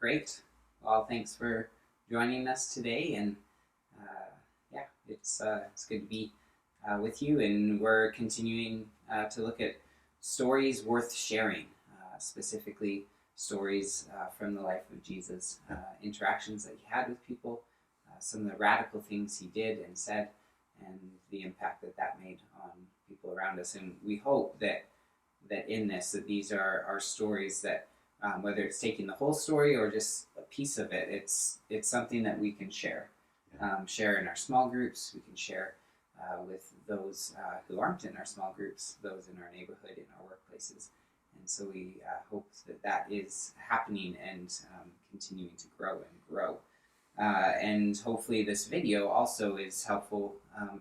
Great. Well, thanks for joining us today, and it's good to be with you. And we're continuing to look at stories worth sharing, specifically stories from the life of Jesus, interactions that he had with people, some of the radical things he did and said, and the impact that made on people around us. And we hope that in this, that these are stories that, whether it's taking the whole story or just a piece of it, it's something that we can share. Share in our small groups. We can share with those who aren't in our small groups, those in our neighborhood, in our workplaces. And so we hope that is happening and continuing to grow and grow. And hopefully this video also is helpful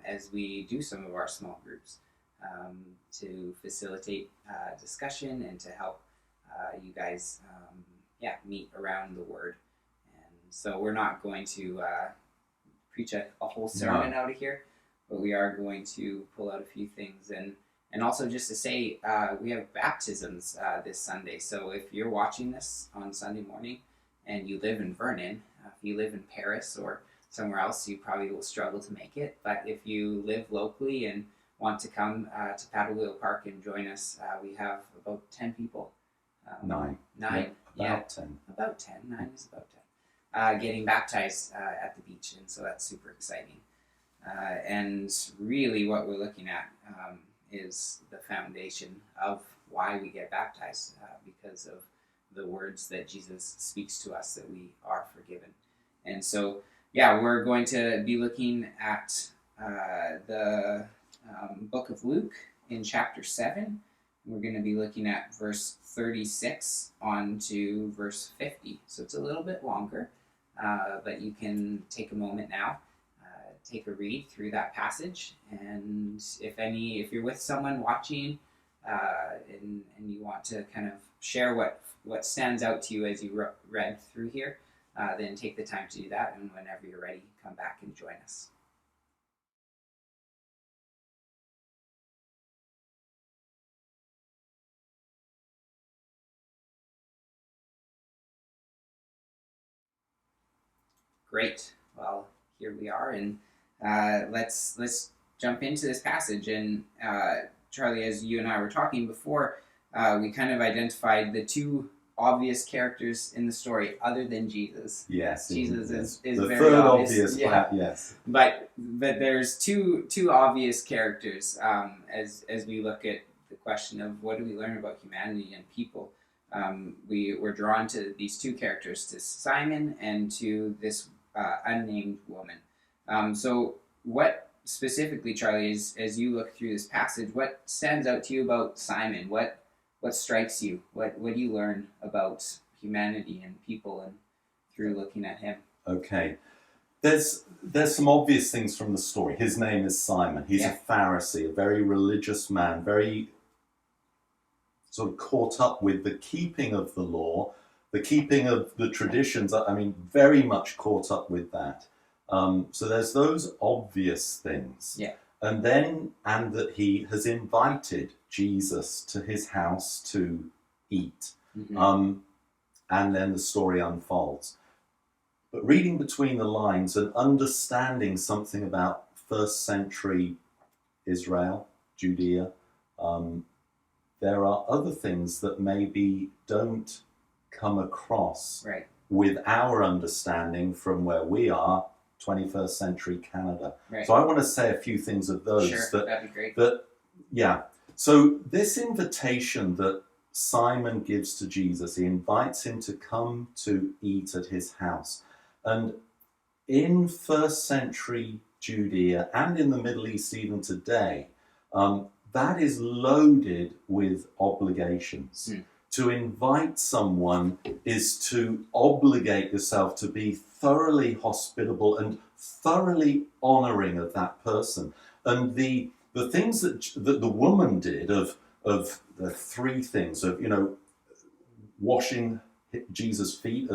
as we do some of our small groups to facilitate discussion and to help you guys meet around the word. And so we're not going to preach a whole sermon out of here, but we are going to pull out a few things. And also just to say, we have baptisms this Sunday. So if you're watching this on Sunday morning and you live in Vernon, if you live in Paris or somewhere else, you probably will struggle to make it. But if you live locally and want to come to Paddle Wheel Park and join us, we have about 10 people. Nine. About 10. About 10. 9 is about 10. Getting baptized at the beach, and so that's super exciting. And really what we're looking at is the foundation of why we get baptized, because of the words that Jesus speaks to us, that we are forgiven. And so, we're going to be looking at the book of Luke in chapter 7. We're going to be looking at verse 36 on to verse 50. So it's a little bit longer, but you can take a moment now, take a read through that passage. And if you're with someone watching and you want to kind of share what stands out to you as you read through here, then take the time to do that. And whenever you're ready, come back and join us. Great. Well, here we are, and let's jump into this passage. And Charlie, as you and I were talking before, we kind of identified the two obvious characters in the story, other than Jesus. Yes, Jesus is the very third obvious. Yes, but there's two obvious characters as we look at the question of what do we learn about humanity and people. We were drawn to these two characters, to Simon and to this unnamed woman. So what specifically, Charlie, as you look through this passage, what stands out to you about Simon? What strikes you? What do you learn about humanity and people and through looking at him? Okay. There's some obvious things from the story. His name is Simon. He's a Pharisee, a very religious man, very sort of caught up with the keeping of the law, the keeping of the traditions. I mean, very much caught up with that. So there's those obvious things. Yeah. And that he has invited Jesus to his house to eat. Mm-hmm. And then the story unfolds. But reading between the lines and understanding something about first century Israel, Judea, there are other things that maybe don't come across with our understanding from where we are, 21st century Canada. Right. So I want to say a few things of those. Sure, that'd be great. So this invitation that Simon gives to Jesus, he invites him to come to eat at his house. And in first century Judea and in the Middle East even today, that is loaded with obligations. To invite someone is to obligate yourself to be thoroughly hospitable and thoroughly honoring of that person. And the things that the woman did of the three things of, washing Jesus' feet,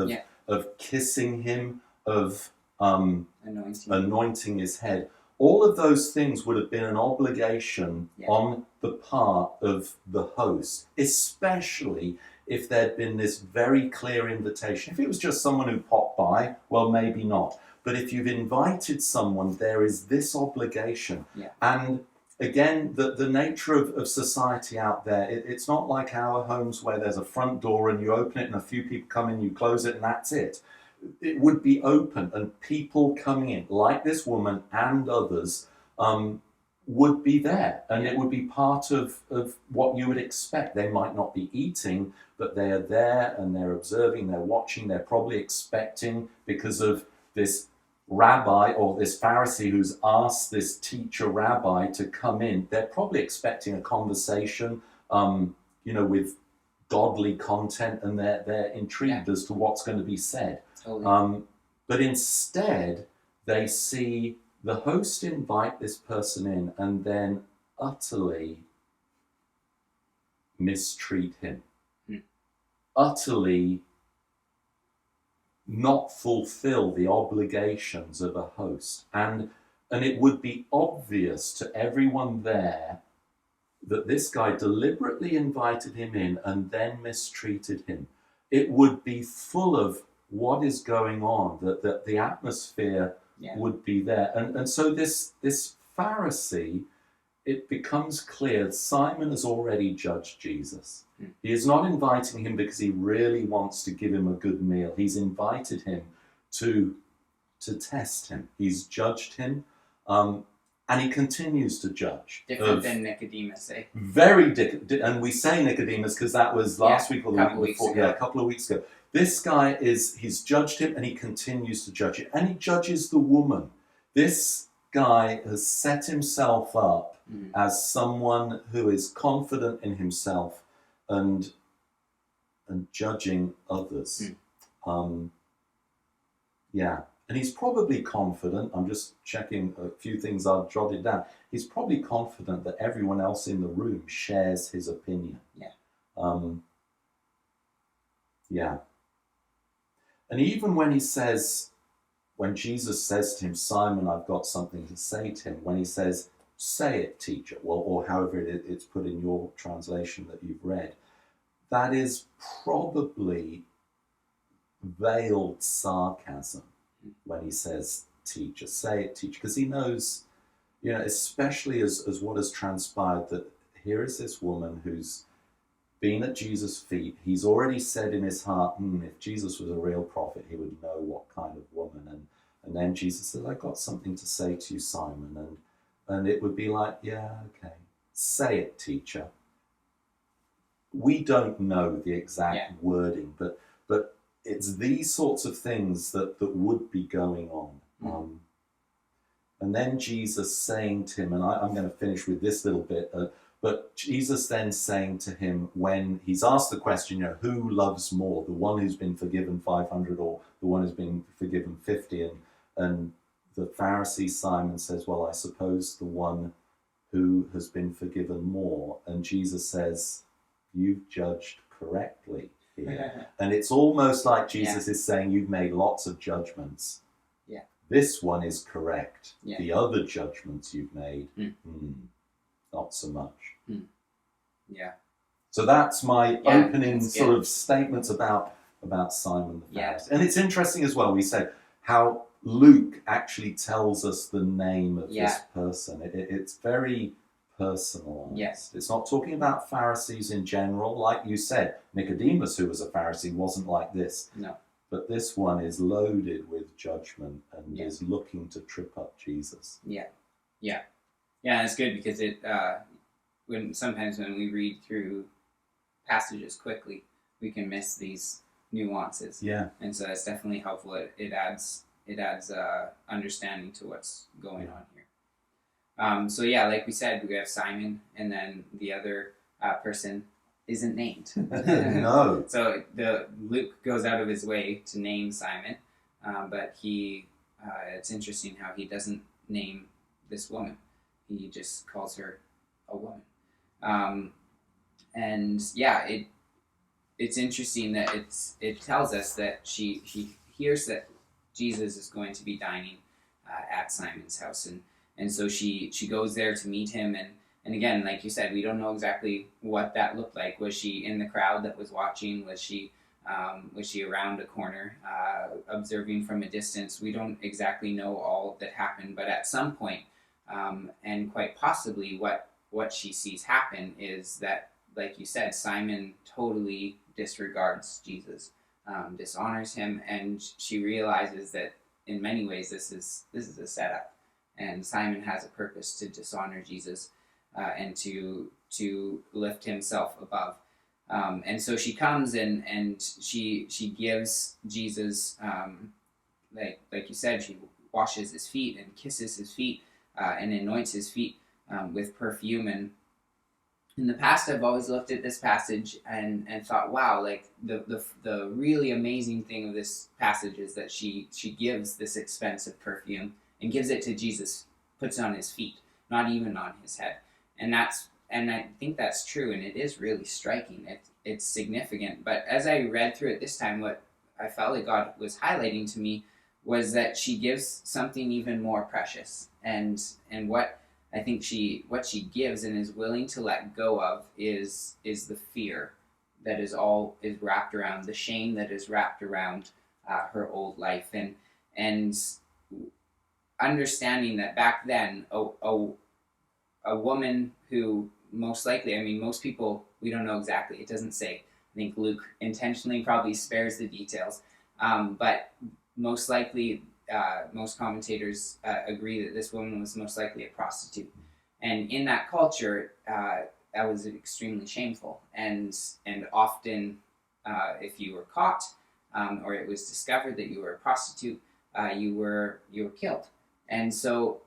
of kissing him, of anointing his head. All of those things would have been an obligation on the part of the host, especially if there'd been this very clear invitation. If it was just someone who popped by, well, maybe not. But if you've invited someone, there is this obligation. Yeah. And again, the nature of society out there, it's not like our homes where there's a front door and you open it and a few people come in, you close it and that's it. It would be open, and people coming in, like this woman and others, would be there, and it would be part of what you would expect. They might not be eating, but they are there and they're observing, they're watching, they're probably expecting, because of this rabbi or this Pharisee who's asked this teacher rabbi to come in, they're probably expecting a conversation, with godly content, and they're intrigued as to what's going to be said. Totally. But instead, they see the host invite this person in and then utterly mistreat him, utterly not fulfill the obligations of a host. And it would be obvious to everyone there that this guy deliberately invited him in and then mistreated him. It would be full of what is going on, that the atmosphere would be there. And so this Pharisee, it becomes clear Simon has already judged Jesus. He is not inviting him because he really wants to give him a good meal. He's invited him to test him. He's judged him, and he continues to judge. Different than Nicodemus, eh? Very different. And we say Nicodemus because that was last week or the week before. Yeah, a couple of weeks ago. This guy he's judged him, and he continues to judge it. And he judges the woman. This guy has set himself up as someone who is confident in himself and judging others. And he's probably confident, I'm just checking a few things I've jotted down, he's probably confident that everyone else in the room shares his opinion. And even when Jesus says to him, Simon, I've got something to say to him, when he says, say it, teacher, or however it's put in your translation that you've read, that is probably veiled sarcasm when he says, teacher, say it, teacher, because he knows, especially as what has transpired, that here is this woman who's been at Jesus' feet. He's already said in his heart, if Jesus was a real prophet, he would know what kind of woman. And then Jesus says, I've got something to say to you, Simon. And it would be like, yeah, okay, say it, teacher. We don't know the exact wording, but it's these sorts of things that would be going on. And then Jesus saying to him, and I'm going to finish with this little bit, but Jesus then saying to him, when he's asked the question, who loves more, the one who's been forgiven 500 or the one who's been forgiven 50? And the Pharisee Simon says, well, I suppose the one who has been forgiven more. And Jesus says, you've judged correctly here. And it's almost like Jesus is saying, you've made lots of judgments. This one is correct. The other judgments you've made, not so much. So that's my opening sort of statements about Simon the Pharisee. And it's interesting as well, we said how Luke actually tells us the name of this person. It's very personal. It's not talking about Pharisees in general. Like you said, Nicodemus, who was a Pharisee, wasn't like this. No. But this one is loaded with judgment and is looking to trip up Jesus. Yeah, it's good because it sometimes when we read through passages quickly, we can miss these nuances. And so it's definitely helpful. It adds understanding to what's going on here. So like we said, we have Simon, and then the other person isn't named. No. So Luke goes out of his way to name Simon, but it's interesting how he doesn't name this woman. He just calls her a woman. It's interesting that it tells us that she hears that Jesus is going to be dining at Simon's house, and so she goes there to meet him, And again, like you said, we don't know exactly what that looked like. Was she in the crowd that was watching? Was she around a corner, observing from a distance? We don't exactly know all that happened, but at some point, and quite possibly what she sees happen is that, like you said, Simon totally disregards Jesus, dishonors him, and she realizes that in many ways this is a setup, and Simon has a purpose to dishonor Jesus, and to lift himself above. And so she comes and she gives Jesus, like you said, she washes his feet and kisses his feet, and anoints his feet with perfume. And in the past, I've always looked at this passage and thought, wow, like the really amazing thing of this passage is that she gives this expensive perfume and gives it to Jesus, puts it on his feet, not even on his head. And I think that's true, and it is really striking. It's significant. But as I read through it this time, what I felt like God was highlighting to me was that she gives something even more precious, and what I think what she gives and is willing to let go of is the fear that is wrapped around, the shame that is wrapped around her old life, and understanding that back then a woman who most likely, I mean, most people, we don't know exactly, it doesn't say. I think Luke intentionally probably spares the details, but most likely, most commentators agree that this woman was most likely a prostitute. And in that culture, that was extremely shameful. And often, if you were caught, or it was discovered that you were a prostitute, you were killed. And so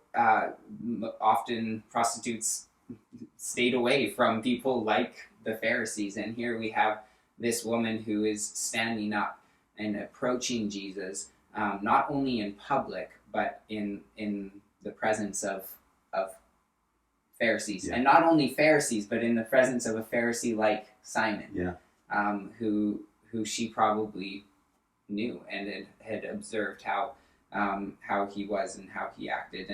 often prostitutes stayed away from people like the Pharisees. And here we have this woman who is standing up and approaching Jesus, not only in public, but in the presence of Pharisees. Yeah. And not only Pharisees, but in the presence of a Pharisee like Simon, yeah. Who she probably knew and had observed how he was and how he acted.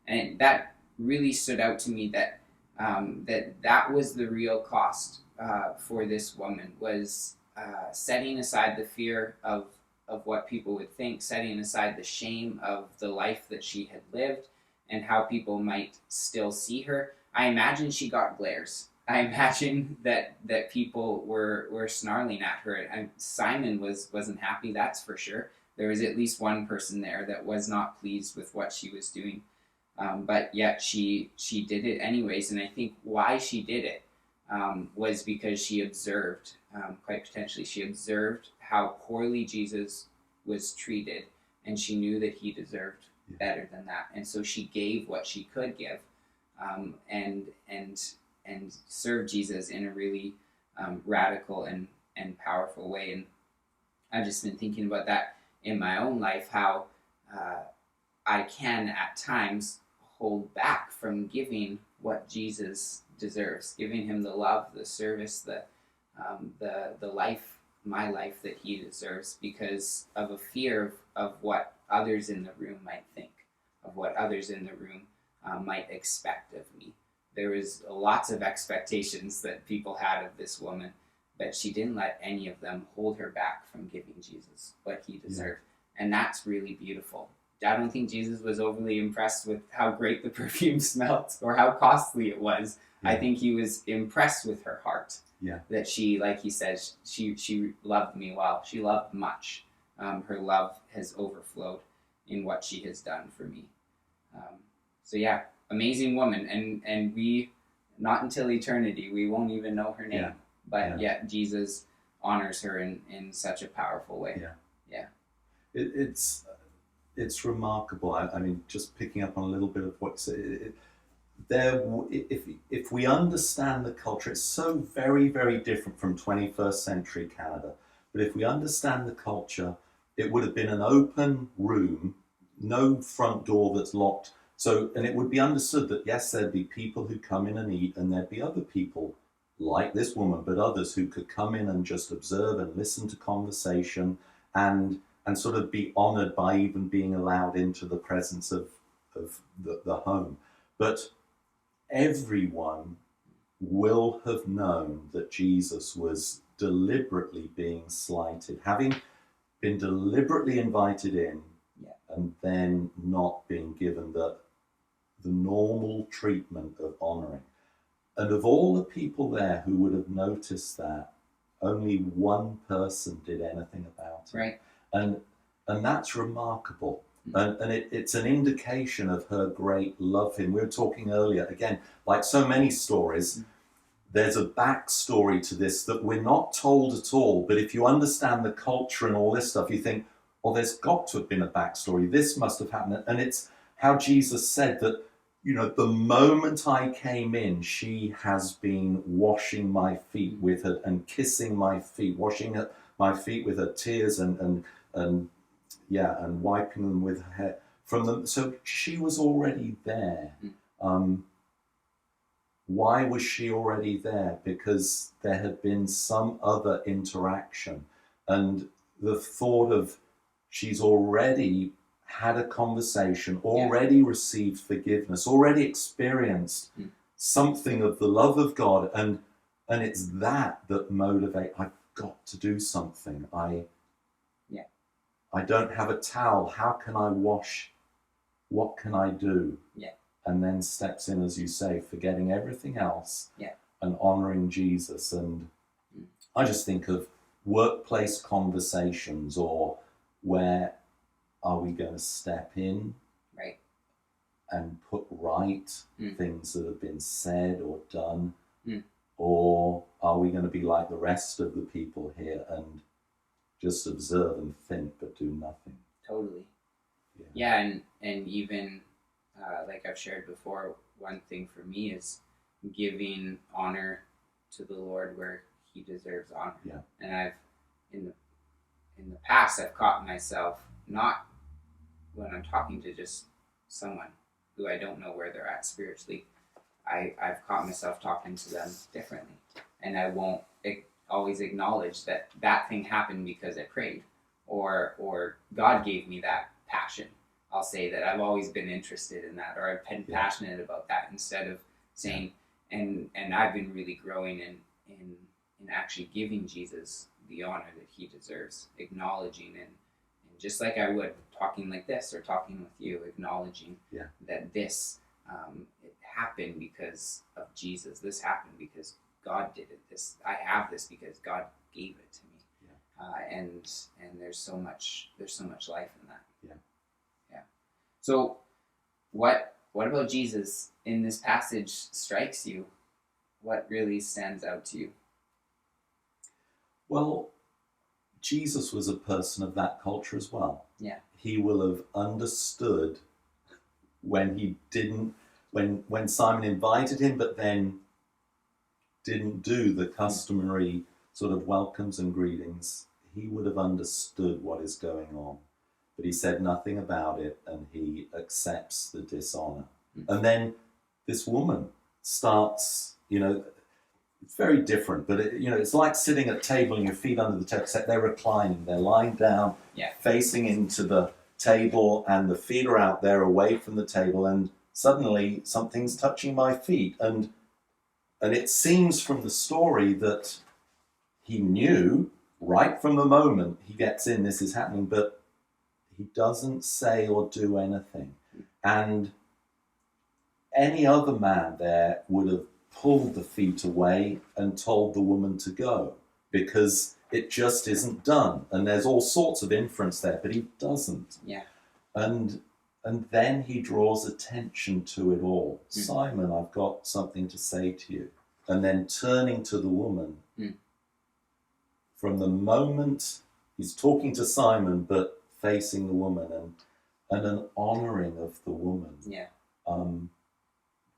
And that really stood out to me, that that was the real cost for this woman, was setting aside the fear of what people would think, setting aside the shame of the life that she had lived and how people might still see her. I imagine she got glares. I imagine that people were snarling at her. And Simon wasn't happy, that's for sure. There was at least one person there that was not pleased with what she was doing. But yet she did it anyways. And I think why she did it was because she observed, quite potentially, she observed how poorly Jesus was treated, and she knew that he deserved better than that. And so she gave what she could give, and served Jesus in a really radical and powerful way. And I've just been thinking about that in my own life, how I can at times hold back from giving what Jesus deserves, giving him the love, the service, the life, my life that he deserves, because of a fear of what others in the room might think, of what others in the room might expect of me. There was lots of expectations that people had of this woman, but she didn't let any of them hold her back from giving Jesus what he deserved. Yeah. And that's really beautiful. I don't think Jesus was overly impressed with how great the perfume smelled or how costly it was. Yeah. I think he was impressed with her heart. Yeah. That she, like he says, she loved me well. She loved much. Her love has overflowed in what she has done for me. So yeah, amazing woman. And we, not until eternity, we won't even know her name. Yeah. But yet Jesus honors her in such a powerful way. Yeah. It's remarkable. I mean, just picking up on a little bit of what you said, if we understand the culture, it's so very, very different from 21st century Canada. But if we understand the culture, it would have been an open room, no front door that's locked. So, and it would be understood that, yes, there'd be people who come in and eat, and there'd be other people like this woman, but others who could come in and just observe and listen to conversation and sort of be honored by even being allowed into the presence of the home. But everyone will have known that Jesus was deliberately being slighted, having been deliberately invited in, and then not being given the normal treatment of honouring. And of all the people there who would have noticed that, only one person did anything about it. Right. And that's remarkable. And it's an indication of her great love for him. We were talking earlier, again, like so many stories, there's a backstory to this that we're not told at all. But if you understand the culture and all this stuff, you think, well, there's got to have been a backstory. This must have happened. And it's how Jesus said that, you know, the moment I came in, she has been washing my feet with her and kissing my feet, washing my feet with her tears and wiping them with her hair from them. So she was already there. Why was she already there? Because there had been some other interaction, and the thought of she's already had a conversation, already received forgiveness, already experienced something of the love of God, and it's that motivates. I've got to do something. I don't have a towel. How can I wash? What can I do? And then steps in, as you say, forgetting everything else and honouring Jesus. And I just think of workplace conversations, or where are we going to step in and put right things that have been said or done? Or are we going to be like the rest of the people here and just observe and think but do nothing? Totally. Yeah, and even like I've shared before, one thing for me is giving honor to the Lord where he deserves honor. And I've in the past I've caught myself, not when I'm talking to just someone who I don't know where they're at spiritually, I've caught myself talking to them differently, and I won't always acknowledge that thing happened because I prayed, or God gave me that passion. I'll say that I've always been interested in that, or I've been passionate about that, instead of saying, and I've been really growing in actually giving Jesus the honor that he deserves, acknowledging and just like I would talking like this or talking with you, acknowledging that this it happened because of Jesus. This happened because God did it. This I have this because God gave it to me. And there's so much life in that. So what about Jesus in this passage strikes you? What really stands out to you? Well, Jesus was a person of that culture as well. He will have understood when he didn't, when Simon invited him, but then didn't do the customary sort of welcomes and greetings. He would have understood what is going on. But he said nothing about it, and he accepts the dishonor. And then this woman starts, it's very different, but it's like sitting at a table and your feet under the table, except they're reclining, they're lying down, facing into the table, and the feet are out there away from the table, and suddenly something's touching my feet. And it seems from the story that he knew right from the moment he gets in, this is happening, but he doesn't say or do anything. And any other man there would have pulled the feet away and told the woman to go, because it just isn't done. And there's all sorts of inference there, but he doesn't. And then he draws attention to it all. Simon, I've got something to say to you. And then turning to the woman, from the moment he's talking to Simon, but facing the woman, and an honouring of the woman.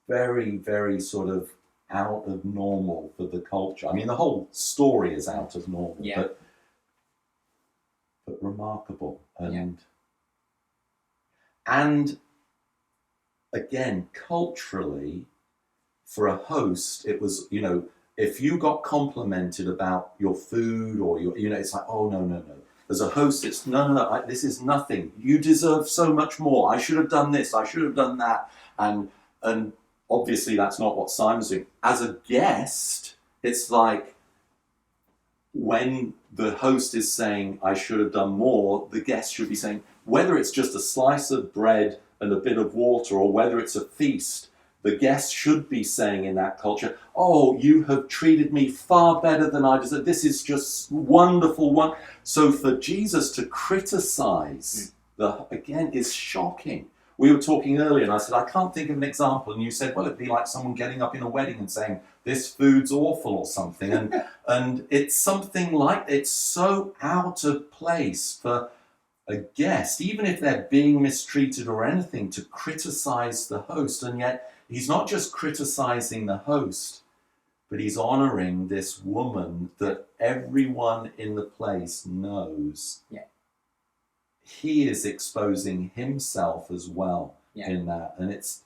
Very, very sort of out of normal for the culture. I mean, the whole story is out of normal, but remarkable. And again, culturally, for a host, it was, if you got complimented about your food or your, it's like, oh, no. As a host, it's no, this is nothing. You deserve so much more. I should have done this. I should have done that. And obviously that's not what Simon's doing. As a guest, it's like when the host is saying, I should have done more, the guest should be saying, whether it's just a slice of bread and a bit of water, or whether it's a feast, the guest should be saying in that culture, oh, you have treated me far better than I deserve. This is just wonderful. So for Jesus to criticize, again, is shocking. We were talking earlier and I said, I can't think of an example. And you said, well, it'd be like someone getting up in a wedding and saying, this food's awful or something. And it's something like, it's so out of place for a guest, even if they're being mistreated or anything, to criticize the host. And yet he's not just criticizing the host, but he's honoring this woman that everyone in the place knows. Yeah. He is exposing himself as well in that. And it's,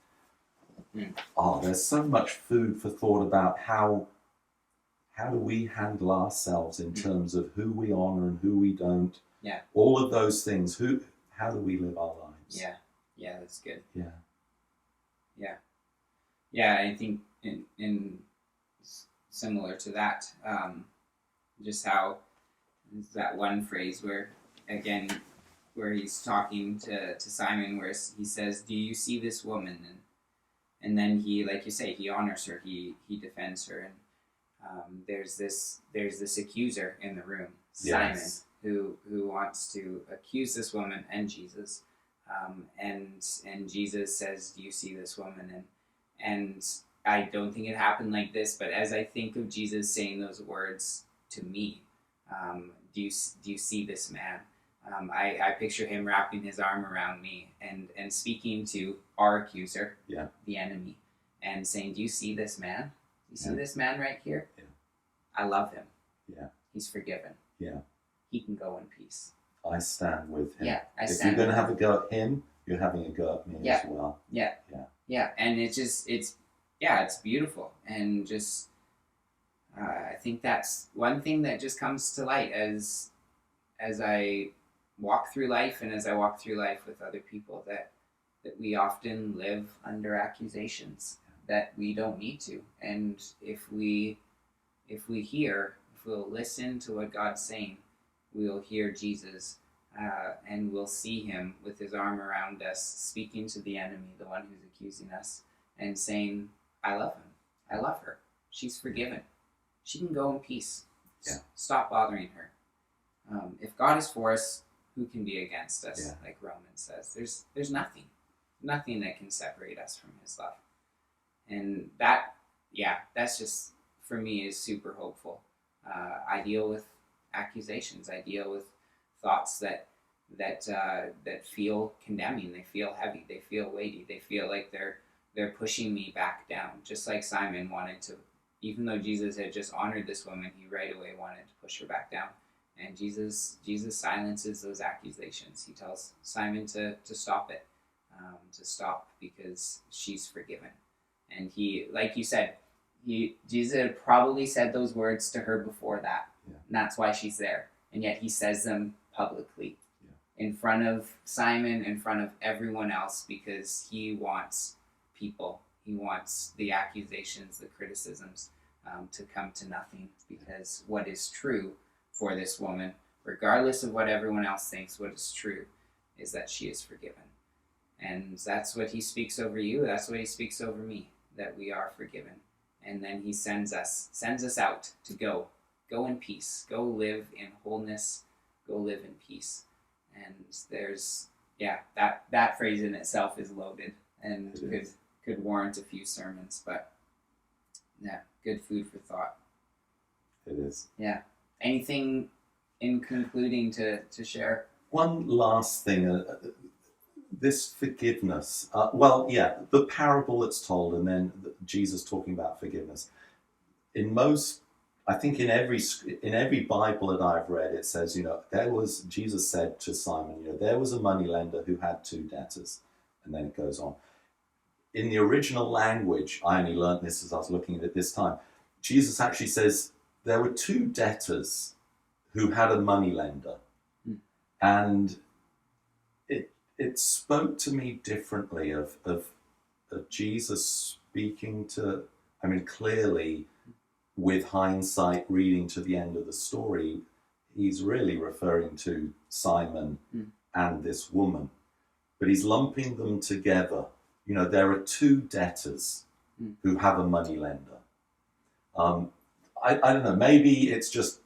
there's so much food for thought about how do we handle ourselves in terms of who we honor and who we don't. Yeah. All of those things. How do we live our lives? Yeah. Yeah, that's good. Yeah. Yeah. Yeah, I think in similar to that, just how that one phrase where, again, where he's talking to Simon, where he says, do you see this woman? And then he, like you say, he honors her, he defends her. And there's this accuser in the room, Simon, who wants to accuse this woman and Jesus. And Jesus says, do you see this woman? And I don't think it happened like this, but as I think of Jesus saying those words to me, do you see this man? I picture him wrapping his arm around me and speaking to our accuser, the enemy, and saying, do you see this man? Do you see this man right here? Yeah. I love him. Yeah. He's forgiven. Yeah. He can go in peace. I stand with him. Yeah, if you're going to have a go at him, you're having a go at me as well. Yeah. Yeah. Yeah. And it's beautiful. And just, I think that's one thing that just comes to light as I walk through life, and as I walk through life with other people, that we often live under accusations that we don't need to. And if we'll listen to what God's saying, we'll hear Jesus, and we'll see him with his arm around us, speaking to the enemy, the one who's accusing us, and saying, I love him. I love her. She's forgiven. She can go in peace. Yeah. Stop bothering her. If God is for us, who can be against us? Yeah. Like Romans says, there's nothing that can separate us from his love. And that's just, for me, is super hopeful. I deal with accusations. I deal with thoughts that feel condemning. They feel heavy. They feel weighty. They feel like they're pushing me back down. Just like Simon wanted to, even though Jesus had just honored this woman, he right away wanted to push her back down. And Jesus silences those accusations. He tells Simon to stop it, to stop, because she's forgiven. And he, like you said, Jesus had probably said those words to her before that. Yeah. And that's why she's there. And yet he says them publicly, in front of Simon, in front of everyone else, because he wants people. He wants the accusations, the criticisms, to come to nothing, because what is true for this woman, regardless of what everyone else thinks, what is true is that she is forgiven. And that's what he speaks over you. That's what he speaks over me, that we are forgiven. And then he sends us out to go in peace, go live in wholeness, go live in peace. And there's, that phrase in itself is loaded and could warrant a few sermons, but good food for thought. It is. Yeah. Anything in concluding to share? One last thing, this forgiveness. The parable that's told, and then Jesus talking about forgiveness. I think in every Bible that I've read, it says, Jesus said to Simon, there was a moneylender who had two debtors, and then it goes on. In the original language, I only learned this as I was looking at it this time, Jesus actually says there were two debtors who had a moneylender. And it spoke to me differently of Jesus speaking to, I mean, clearly, with hindsight, reading to the end of the story, he's really referring to Simon and this woman, but he's lumping them together. You know, there are two debtors who have a moneylender. I don't know, maybe it's just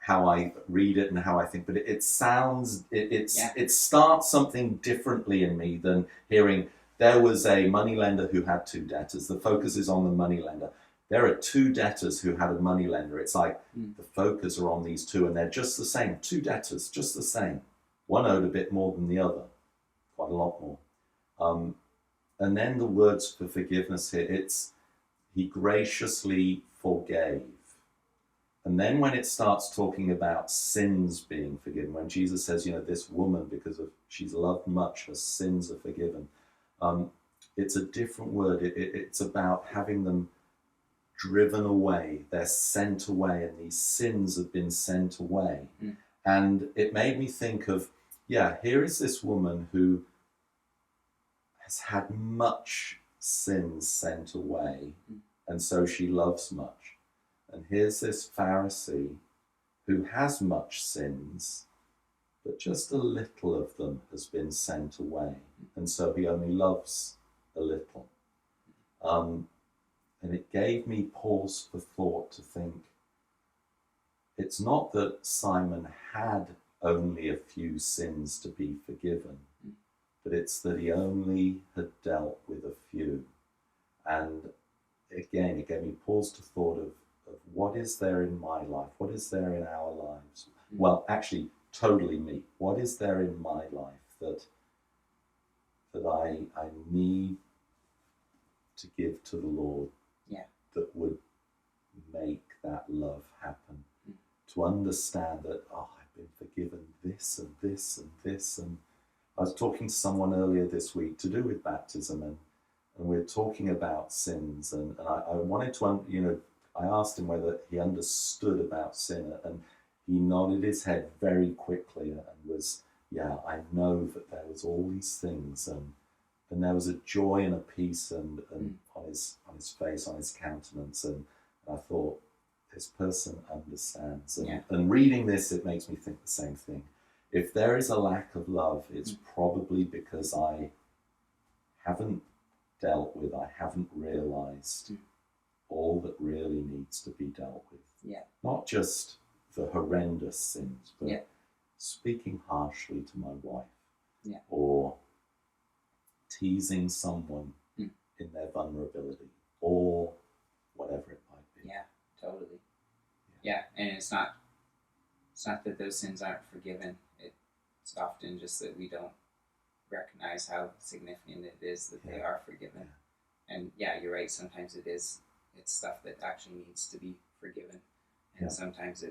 how I read it and how I think, but it sounds, it starts something differently in me than hearing there was a moneylender who had two debtors. The focus is on the moneylender. There are two debtors who had a moneylender. It's like the focus are on these two, and they're just the same. Two debtors, just the same. One owed a bit more than the other, quite a lot more. And then the words for forgiveness here, it's he graciously forgave. And then when it starts talking about sins being forgiven, when Jesus says, you know, this woman, because of she's loved much, her sins are forgiven. It's a different word. It's about having them driven away. They're sent away, and these sins have been sent away. And it made me think of, here is this woman who has had much sins sent away, and so she loves much. And here's this Pharisee who has much sins, but just a little of them has been sent away, and so he only loves a little. And it gave me pause for thought to think, it's not that Simon had only a few sins to be forgiven, but it's that he only had dealt with a few. And again, it gave me pause to thought of what is there in my life? What is there in our lives? Well, actually, totally me. What is there in my life that I need to give to the Lord that would make that love happen? To understand that, I've been forgiven this and this and this. And I was talking to someone earlier this week to do with baptism, and we're talking about sins, and I wanted to, I asked him whether he understood about sin, and he nodded his head very quickly and was, I know that there was all these things, and there was a joy and a peace and on his face, on his countenance, and I thought, this person understands. And reading this, it makes me think the same thing. If there is a lack of love, it's probably because I haven't dealt with, I haven't realized all that really needs to be dealt with. Not just the horrendous sins, but speaking harshly to my wife, or teasing someone in their vulnerability, or whatever it might be. Totally. And it's not that those sins aren't forgiven. It's often just that we don't recognize how significant it is that they are forgiven. And you're right, sometimes it's stuff that actually needs to be forgiven. And sometimes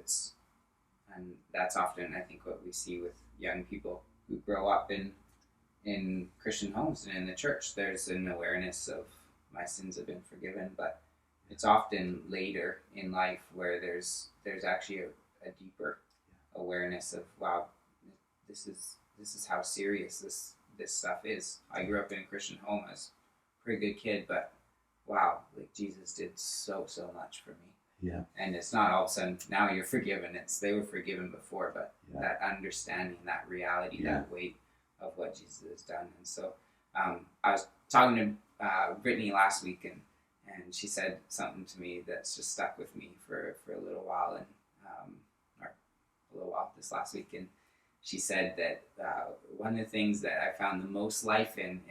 and that's often, I think, what we see with young people who grow up in Christian homes and in the church. There's an awareness of my sins have been forgiven, but it's often later in life where there's actually a deeper awareness of, wow, this is how serious this stuff is. I grew up in a Christian home. I was a pretty good kid, but wow, like Jesus did so much for me. And it's not all of a sudden now you're forgiven. They were forgiven before, but that understanding, that reality, that weight of what Jesus has done. And so I was talking to Brittany last week, and she said something to me that's just stuck with me for a little while, and or a little while this last week. And she said that one of the things that I found the most life in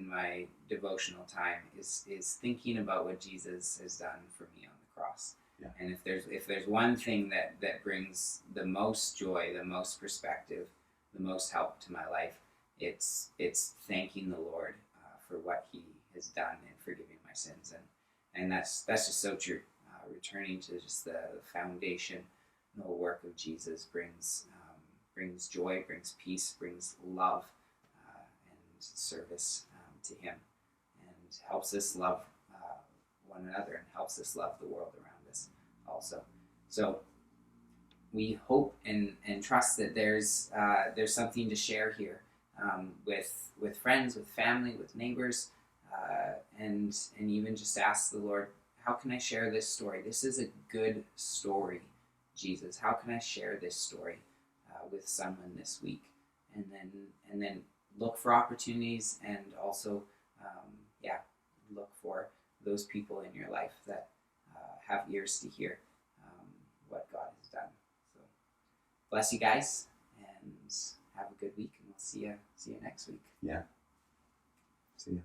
my devotional time is thinking about what Jesus has done for me on the cross. And if there's one thing that brings the most joy, the most perspective, the most help to my life, it's thanking the Lord for what He has done in forgiving my sins, and that's just so true. Returning to just the foundational work of Jesus brings joy, brings peace, brings love and service to Him, and helps us love one another, and helps us love the world around us also. So we hope and trust that there's something to share here with friends, with family, with neighbors, and even just ask the Lord, how can I share this story? This is a good story, Jesus. How can I share this story with someone this week? And then look for opportunities, and also look for those people in your life that have ears to hear what God has done. So bless you guys, and have a good week, and we'll see you next week. Yeah. See you.